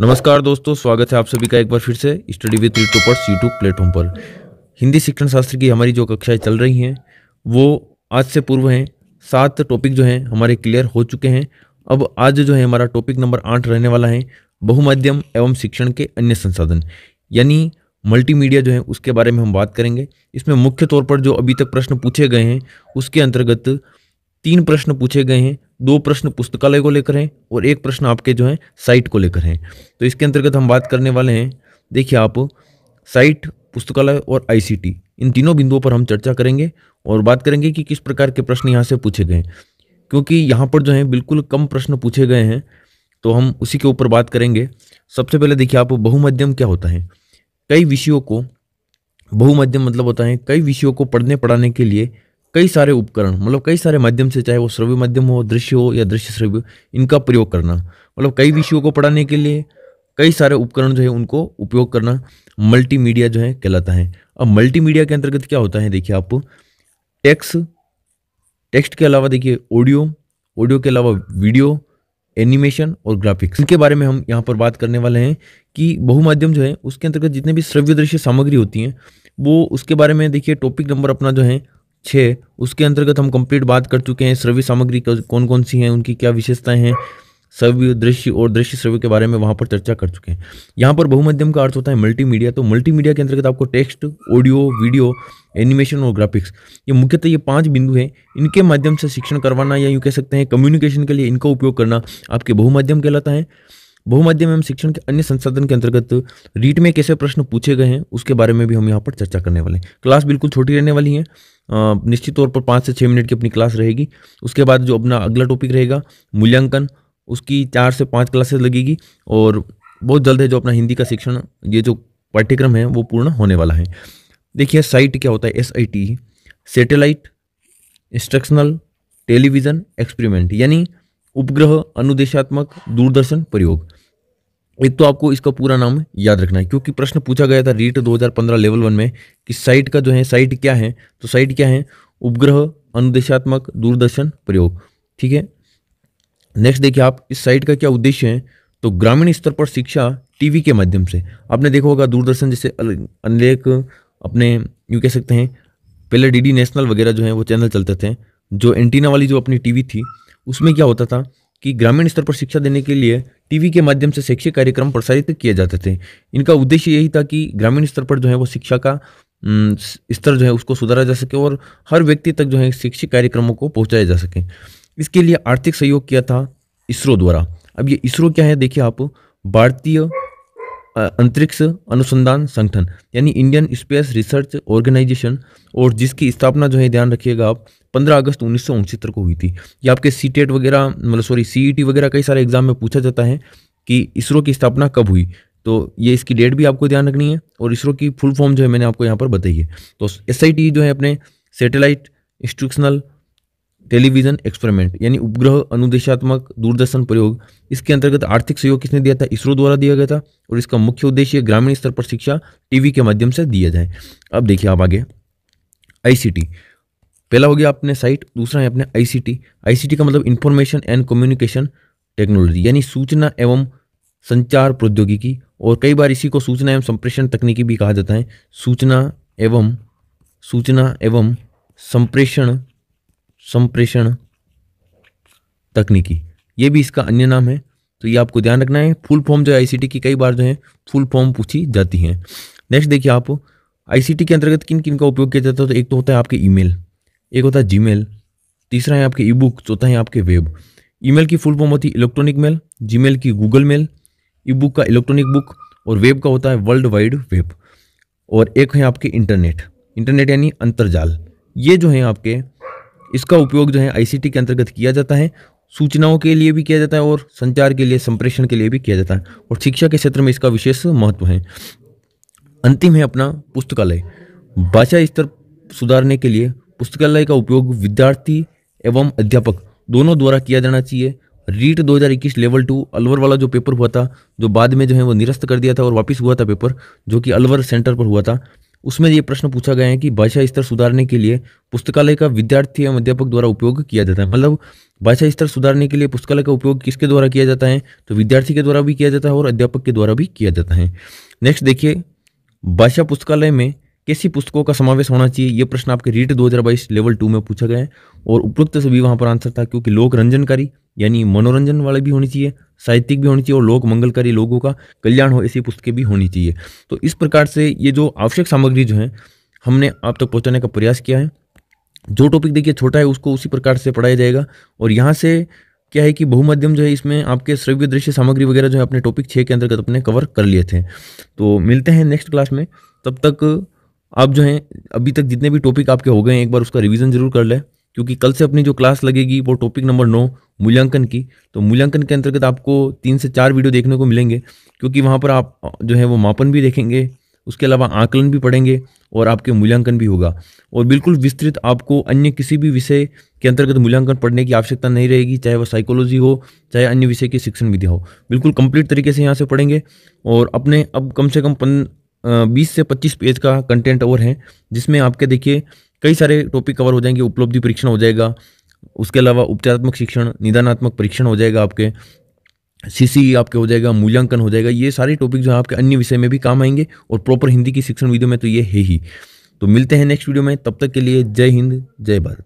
नमस्कार दोस्तों, स्वागत है आप सभी का एक बार फिर से study with toppers YouTube platform पर। हिंदी शिक्षण शास्त्र की हमारी जो कक्षाएं चल रही हैं वो आज से पूर्व हैं। 7 टॉपिक जो हैं हमारे क्लियर हो चुके हैं। अब आज जो है हमारा टॉपिक नंबर 8 रहने वाला है, बहुमाध्यम एवं शिक्षण के अन्य संसाधन, यानी मल्टीमीडिया जो है उसके बारे में हम बात करेंगे। इसमें मुख्य तौर पर जो अभी तक प्रश्न पूछे गए हैं उसके अंतर्गत 3 प्रश्न पूछे गए हैं। 2 प्रश्न पुस्तकालय को लेकर हैं और 1 प्रश्न आपके जो है साइट को लेकर हैं। तो इसके अंतर्गत हम बात करने वाले हैं, देखिए आप, साइट, पुस्तकालय और आईसीटी, इन तीनों बिंदुओं पर हम चर्चा करेंगे और बात करेंगे कि किस प्रकार के प्रश्न यहाँ से पूछे गए हैं। क्योंकि यहाँ पर जो है बिल्कुल कम प्रश्न पूछे गए हैं तो हम उसी के ऊपर बात करेंगे। सबसे पहले देखिए आप, बहुमाध्यम क्या होता है। कई विषयों को, बहुमाध्यम मतलब होता है कई विषयों को पढ़ने पढ़ाने के लिए कई सारे उपकरण, मतलब कई सारे माध्यम से, चाहे वो श्रव्य माध्यम हो, दृश्य हो या दृश्य श्रव्य, इनका प्रयोग करना, मतलब कई विषयों को पढ़ाने के लिए कई सारे उपकरण जो है उनको उपयोग करना मल्टीमीडिया जो है कहलाता है। अब मल्टीमीडिया के अंतर्गत क्या होता है, देखिए आप, टेक्स्ट के अलावा देखिए ऑडियो के अलावा वीडियो, एनिमेशन और ग्राफिक्स, इनके बारे में हम यहाँ पर बात करने वाले हैं कि बहुमाध्यम जो है उसके अंतर्गत जितने भी श्रव्य दृश्य सामग्री होती हैं वो, उसके बारे में देखिए टॉपिक नंबर अपना जो है 6, उसके अंतर्गत हम कंप्लीट बात कर चुके हैं। श्रव्य सामग्री कौन कौन सी हैं, उनकी क्या विशेषताएं हैं, श्रव्य दृश्य और दृश्य श्रव्य के बारे में वहां पर चर्चा कर चुके हैं। यहाँ पर बहुमाध्यम का अर्थ होता है मल्टीमीडिया। तो मल्टीमीडिया के अंतर्गत आपको टेक्स्ट, ऑडियो, वीडियो, एनिमेशन और ग्राफिक्स, ये मुख्यतः ये 5 बिंदु हैं। इनके माध्यम से शिक्षण करवाना, या यूँ कह सकते हैं कम्युनिकेशन के लिए इनका उपयोग करना आपके बहुमाध्यम कहलाता है। बहुमाध्यम एवं शिक्षण के अन्य संसाधन के अंतर्गत रीट में कैसे प्रश्न पूछे गए हैं उसके बारे में भी हम यहाँ पर चर्चा करने वाले हैं। क्लास बिल्कुल छोटी रहने वाली है, निश्चित तौर पर 5 से 6 मिनट की अपनी क्लास रहेगी। उसके बाद जो अपना अगला टॉपिक रहेगा मूल्यांकन, उसकी 4 से 5 क्लासेस लगेगी और बहुत जल्द है जो अपना हिंदी का शिक्षण, ये जो पाठ्यक्रम है वो पूर्ण होने वाला है। देखिए साइट क्या होता है, SIT, satellite instructional television experiment, यानी उपग्रह अनुदेशात्मक दूरदर्शन प्रयोग। एक तो आपको इसका पूरा नाम याद रखना है क्योंकि प्रश्न पूछा गया था रीट 2015 लेवल 1 में कि साइट का जो है, साइट क्या है, तो साइट क्या है, उपग्रह अनुदेशात्मक दूरदर्शन प्रयोग। ठीक है, नेक्स्ट देखिए आप, इस साइट का क्या उद्देश्य है, तो ग्रामीण स्तर पर शिक्षा टीवी के माध्यम से। आपने देखा होगा दूरदर्शन जैसे अनेक अपने, यूँ कह सकते हैं पहले DD नेशनल वगैरह जो है वो चैनल चलते थे, जो एंटीना वाली जो अपनी टीवी थी उसमें क्या होता था कि ग्रामीण स्तर पर शिक्षा देने के लिए टीवी के माध्यम से शैक्षिक कार्यक्रम प्रसारित किए जाते थे। इनका उद्देश्य यही था कि ग्रामीण स्तर पर जो है वो शिक्षा का स्तर जो है उसको सुधारा जा सके और हर व्यक्ति तक जो है शैक्षिक कार्यक्रमों को पहुंचाया जा सके। इसके लिए आर्थिक सहयोग किया था इसरो द्वारा। अब ये इसरो क्या है, देखिए आप, भारतीय अंतरिक्ष अनुसंधान संगठन, यानी इंडियन स्पेस रिसर्च ऑर्गेनाइजेशन, और जिसकी स्थापना जो है ध्यान रखिएगा आप 15 अगस्त 1969 को हुई थी। ये आपके सीटेट वगैरह, मतलब सॉरी CET वगैरह कई सारे एग्जाम में पूछा जाता है कि इसरो की स्थापना कब हुई, तो ये इसकी डेट भी आपको ध्यान रखनी है और इसरो की फुल फॉर्म जो है मैंने आपको यहाँ पर बताई है। तो SIT जो है अपने सैटेलाइट इंस्ट्रक्शनल टेलीविज़न एक्सपेरिमेंट, यानी उपग्रह अनुदेशात्मक दूरदर्शन प्रयोग, इसके अंतर्गत आर्थिक सहयोग किसने दिया था, इसरो द्वारा दिया गया था और इसका मुख्य उद्देश्य ग्रामीण स्तर पर शिक्षा टीवी के माध्यम से दिया जाए। अब देखिए आप आगे, ICT, पहला हो गया अपने साइट, दूसरा है अपने ICT का मतलब इंफॉर्मेशन एंड कम्युनिकेशन टेक्नोलॉजी, यानी सूचना एवं संचार प्रौद्योगिकी, और कई बार इसी को सूचना एवं संप्रेषण तकनीकी भी कहा जाता है। सूचना एवं संप्रेषण तकनीकी, ये भी इसका अन्य नाम है, तो ये आपको ध्यान रखना है। फुल फॉर्म जो है ICT की कई बार जो है फुल फॉर्म पूछी जाती है। नेक्स्ट देखिए आप, ICT के अंतर्गत किन किन का उपयोग किया जाता है, तो एक तो होता है आपके ईमेल, एक होता है Gmail, तीसरा है आपके ईबुक, चौथा है आपके वेब। ईमेल की फुल फॉर्म होती है इलेक्ट्रॉनिक मेल, Gmail की गूगल मेल, ईबुक का इलेक्ट्रॉनिक बुक और वेब का होता है वर्ल्ड वाइड वेब। और एक है आपके इंटरनेट यानी अंतरजाल। ये जो है आपके, इसका उपयोग जो है ICT के अंतर्गत किया जाता है, सूचनाओं के लिए भी किया जाता है और संचार के लिए, संप्रेषण के लिए भी किया जाता है, और शिक्षा के क्षेत्र में इसका विशेष महत्व है। अंतिम है अपना पुस्तकालय। भाषा स्तर सुधारने के लिए पुस्तकालय का उपयोग विद्यार्थी एवं अध्यापक दोनों द्वारा किया जाना चाहिए। रीट 2021 लेवल 2 अलवर वाला जो पेपर हुआ था, जो बाद में जो है वो निरस्त कर दिया था और वापस हुआ था पेपर, जो कि अलवर सेंटर पर हुआ था, उसमें ये प्रश्न पूछा गया है कि भाषा स्तर सुधारने के लिए पुस्तकालय का विद्यार्थी एवं अध्यापक द्वारा उपयोग किया जाता है। मतलब भाषा स्तर सुधारने के लिए पुस्तकालय का उपयोग किसके द्वारा किया जाता है? तो विद्यार्थी के द्वारा भी किया जाता है और अध्यापक के द्वारा भी किया जाता है। नेक्स्ट देखिए, भाषा पुस्तकालय में कैसी पुस्तकों का समावेश होना चाहिए? ये प्रश्न आपके रीट 2022 लेवल 2 में पूछा गया है और उपयुक्त सभी वहाँ पर आंसर था, क्योंकि लोक रंजनकारी यानी मनोरंजन वाली भी होनी चाहिए, साहित्यिक भी होनी चाहिए और लोक मंगलकारी, लोगों का कल्याण हो, ऐसी पुस्तकें भी होनी चाहिए। तो इस प्रकार से ये जो आवश्यक सामग्री जो है हमने आप तक पहुँचाने का प्रयास किया है। जो टॉपिक देखिए छोटा है उसको उसी प्रकार से पढ़ाया जाएगा और यहाँ से क्या है कि बहुमाध्यम जो है इसमें आपके श्रव्य दृश्य सामग्री वगैरह जो है अपने टॉपिक 6 के अंतर्गत अपने कवर कर लिए थे। तो मिलते हैं नेक्स्ट क्लास में, तब तक आप जो हैं अभी तक जितने भी टॉपिक आपके हो गए हैं एक बार उसका रिवीजन जरूर कर लें, क्योंकि कल से अपनी जो क्लास लगेगी वो टॉपिक नंबर 9 मूल्यांकन की। तो मूल्यांकन के अंतर्गत आपको 3 से 4 वीडियो देखने को मिलेंगे, क्योंकि वहाँ पर आप जो है वो मापन भी देखेंगे, उसके अलावा आकलन भी पढ़ेंगे और आपके मूल्यांकन भी होगा। और बिल्कुल विस्तृत आपको अन्य किसी भी विषय के अंतर्गत मूल्यांकन पढ़ने की आवश्यकता नहीं रहेगी, चाहे वह साइकोलॉजी हो, चाहे अन्य विषय की शिक्षण विद्या हो। बिल्कुल कंप्लीट तरीके से यहाँ से पढ़ेंगे और अपने अब कम से कम 20 से 25 पेज का कंटेंट और है, जिसमें आपके देखिए कई सारे टॉपिक कवर हो जाएंगे। उपलब्धि परीक्षण हो जाएगा, उसके अलावा उपचारात्मक शिक्षण, निदानात्मक परीक्षण हो जाएगा, आपके सीसी आपके हो जाएगा, मूल्यांकन हो जाएगा। ये सारे टॉपिक जो है आपके अन्य विषय में भी काम आएंगे और प्रॉपर हिंदी की शिक्षण वीडियो में तो ये है ही। तो मिलते हैं नेक्स्ट वीडियो में, तब तक के लिए जय हिंद जय भारत।